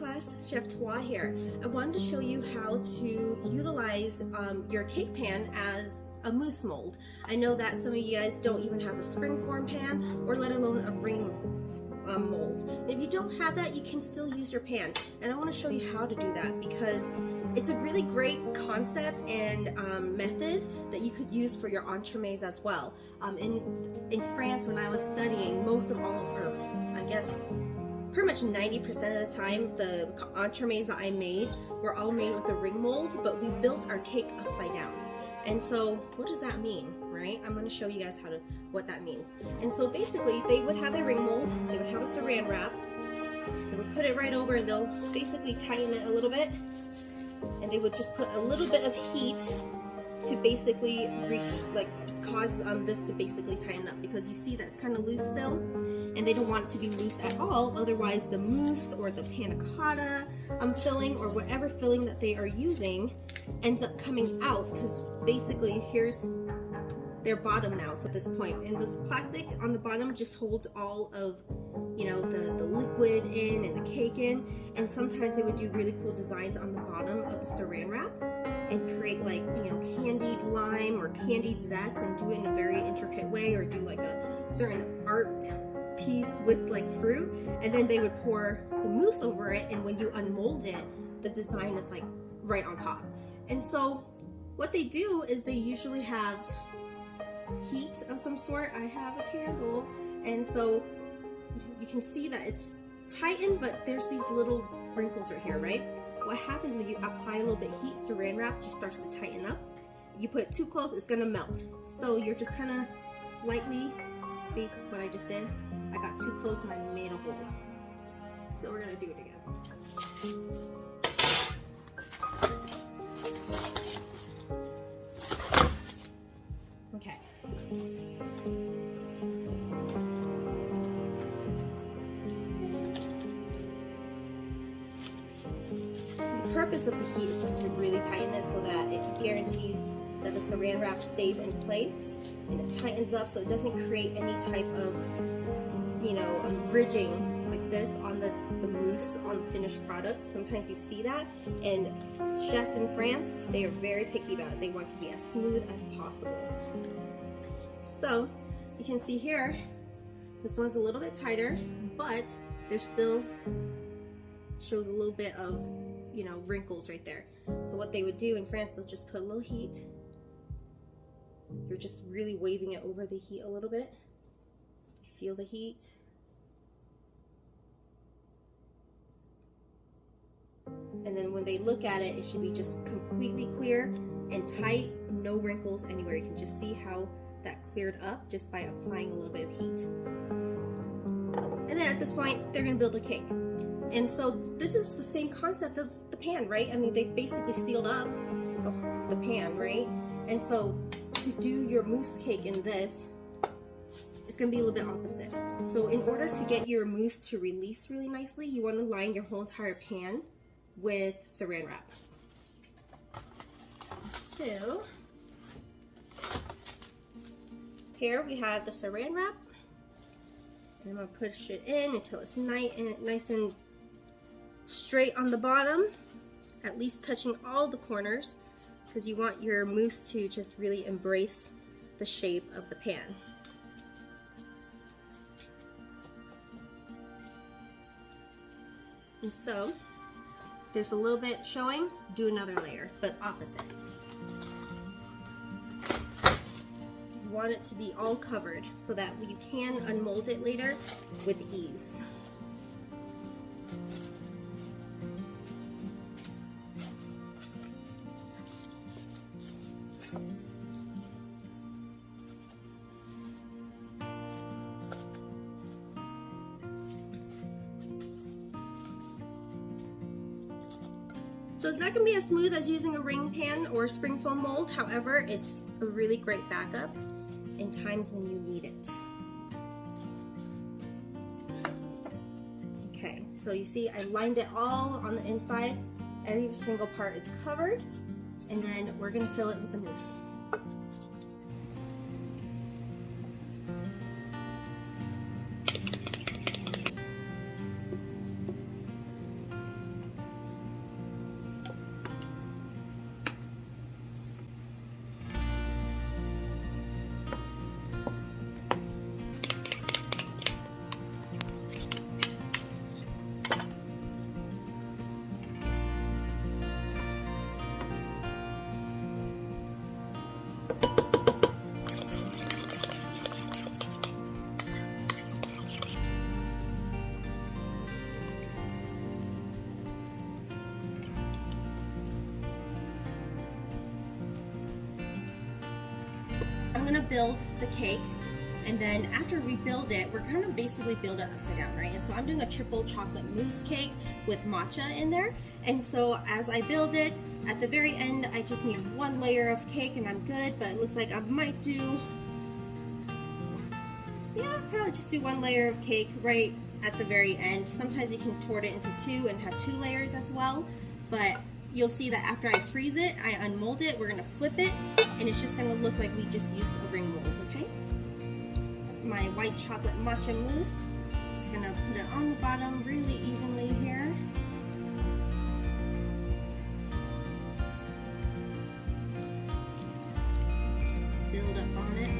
class, Chef Toi here. I wanted to show you how to utilize your cake pan as a mousse mold. I know that some of you guys don't even have a springform pan or let alone a ring mold. And if you don't have that, you can still use your pan. And I want to show you how to do that because it's a really great concept and method that you could use for your entremets as well. In France, when I was studying, most of all, or I guess pretty much 90% of the time, the entremets that I made were all made with a ring mold, but we built our cake upside down. And so what does that mean, right? I'm going to show you guys what that means. And so basically they would have their ring mold, they would have a saran wrap, they would put it right over and they'll basically tighten it a little bit, and they would just put a little bit of heat to basically cause this to basically tighten up, because you see that's kind of loose still, and they don't want it to be loose at all, otherwise the mousse or the panna cotta filling or whatever filling that they are using ends up coming out, because basically here's their bottom now. So at this point, and this plastic on the bottom just holds all of, you know, the liquid in and the cake in, and sometimes they would do really cool designs on the bottom of the saran wrap and create, like, you know, candied lime or candied zest and do it in a very intricate way, or do like a certain art piece with like fruit, and then they would pour the mousse over it, and when you unmold it, the design is like right on top. And so what they do is they usually have heat of some sort. I have a candle, and so you can see that it's tightened, but there's these little wrinkles right here, right? What happens when you apply a little bit of heat, saran wrap just starts to tighten up. You put it too close, it's gonna melt. So you're just kind of lightly, see what I just did? I got too close and I made a hole. So we're gonna do it again. Okay. The purpose of the heat is just to really tighten it so that it guarantees that the saran wrap stays in place and it tightens up so it doesn't create any type of, you know, ridging like this on the mousse on the finished product. Sometimes you see that, and chefs in France, they are very picky about it. They want it to be as smooth as possible. So you can see here, this one's a little bit tighter, but there's still shows a little bit of, you know, wrinkles right there. So what they would do in France, they'll just put a little heat. You're just really waving it over the heat a little bit. You feel the heat. And then when they look at it, it should be just completely clear and tight, no wrinkles anywhere. You can just see how that cleared up just by applying a little bit of heat. And then at this point, they're gonna build a cake. And so this is the same concept of the pan, right? I mean, they basically sealed up the pan, right? And so to do your mousse cake in this, it's gonna be a little bit opposite. So in order to get your mousse to release really nicely, you wanna line your whole entire pan with saran wrap. So here we have the saran wrap, and I'm gonna push it in until it's nice and straight on the bottom, at least touching all the corners, because you want your mousse to just really embrace the shape of the pan. And so there's a little bit showing, do another layer, but opposite. You want it to be all covered so that you can unmold it later with ease. So it's not going to be as smooth as using a ring pan or a spring foam mold. However, it's a really great backup in times when you need it. Okay, so you see I lined it all on the inside. Every single part is covered. And then we're going to fill it with the mousse. I'm gonna build the cake, and then after we build it, we're gonna basically build it upside down, right? And so I'm doing a triple chocolate mousse cake with matcha in there. And so as I build it, at the very end, I just need one layer of cake and I'm good, but it looks like I might do, yeah, probably just do one layer of cake right at the very end. Sometimes you can tort it into two and have two layers as well, but you'll see that after I freeze it, I unmold it, we're gonna flip it, and it's just gonna look like we just used a ring mold, okay? My white chocolate matcha mousse, just gonna put it on the bottom really evenly here. Just build up on it.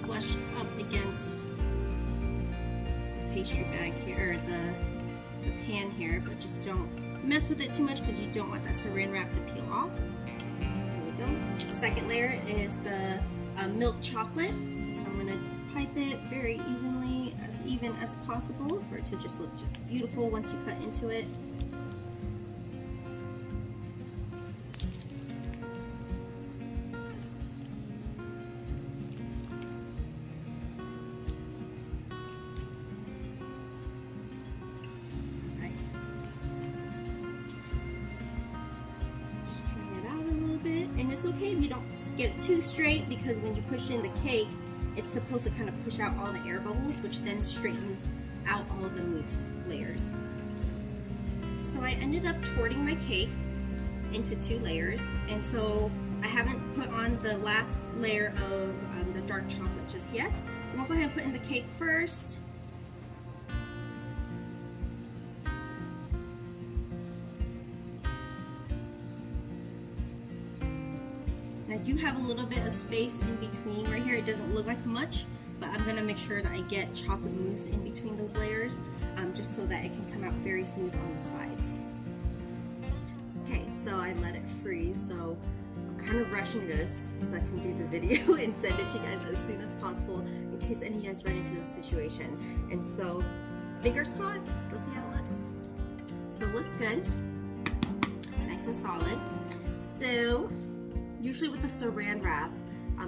Flushed up against the pastry bag here, or the pan here, but just don't mess with it too much because you don't want that saran wrap to peel off. There we go. The second layer is the milk chocolate, so I'm going to pipe it very evenly, as even as possible, for it to just look just beautiful once you cut into it. And it's okay if you don't get it too straight, because when you push in the cake, it's supposed to kind of push out all the air bubbles, which then straightens out all the mousse layers. So I ended up torting my cake into two layers, and so I haven't put on the last layer of the dark chocolate just yet. I'm gonna go ahead and put in the cake first. I do have a little bit of space in between right here. It doesn't look like much, but I'm gonna make sure that I get chocolate mousse in between those layers, just so that it can come out very smooth on the sides. Okay, so I let it freeze, so I'm kind of rushing this so I can do the video and send it to you guys as soon as possible in case any of you guys run into this situation. And so, fingers crossed, let's see how it looks. So it looks good, nice and solid. So, usually with the saran wrap,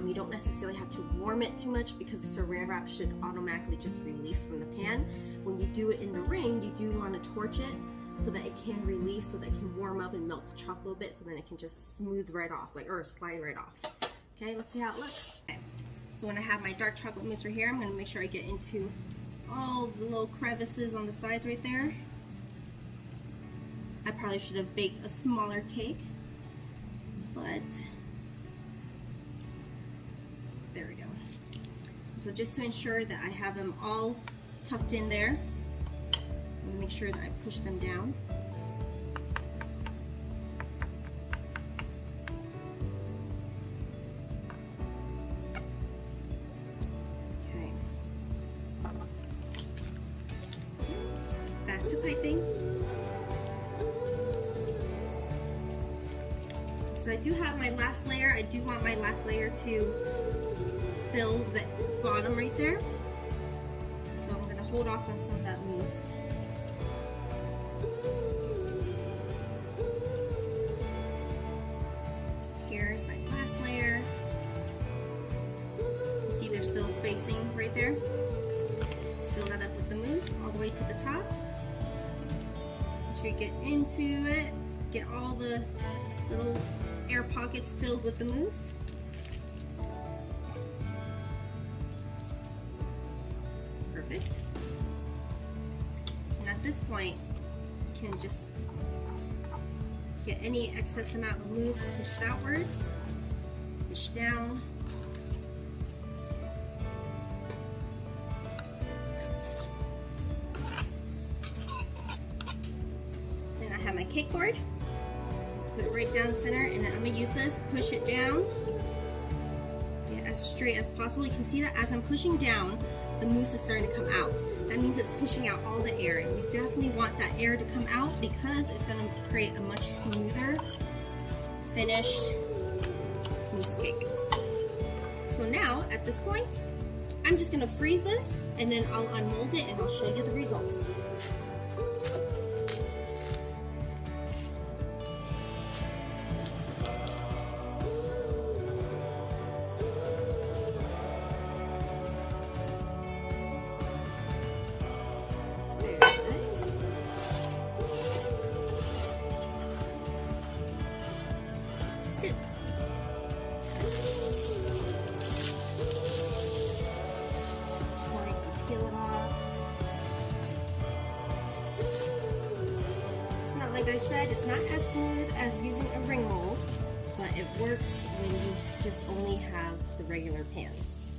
you don't necessarily have to warm it too much because the saran wrap should automatically just release from the pan. When you do it in the ring, you do want to torch it so that it can release, so that it can warm up and melt the chocolate a little bit, so then it can just smooth right off, like, or slide right off. Okay, let's see how it looks. Okay. So when I have my dark chocolate mousse right here, I'm going to make sure I get into all the little crevices on the sides right there. I probably should have baked a smaller cake, but there we go. So just to ensure that I have them all tucked in there, I'm going to make sure that I push them down. Okay. Back to piping. So I do have my last layer. I do want my last layer to fill the bottom right there. So I'm going to hold off on some of that mousse. So here's my last layer. You see there's still spacing right there. Let's fill that up with the mousse all the way to the top. Make sure you get into it. Get all the little air pockets filled with the mousse. Perfect. And at this point, you can just get any excess amount of mousse pushed outwards, push down. Then I have my cake board. Put it right down the center, and then I'm going to use this, push it down, get as straight as possible. You can see that as I'm pushing down, the mousse is starting to come out. That means it's pushing out all the air, and you definitely want that air to come out because it's going to create a much smoother finished mousse cake. So now, at this point, I'm just gonna freeze this and then I'll unmold it and I'll show you the results. Like I said, it's not as smooth as using a ring mold, but it works when you just only have the regular pans.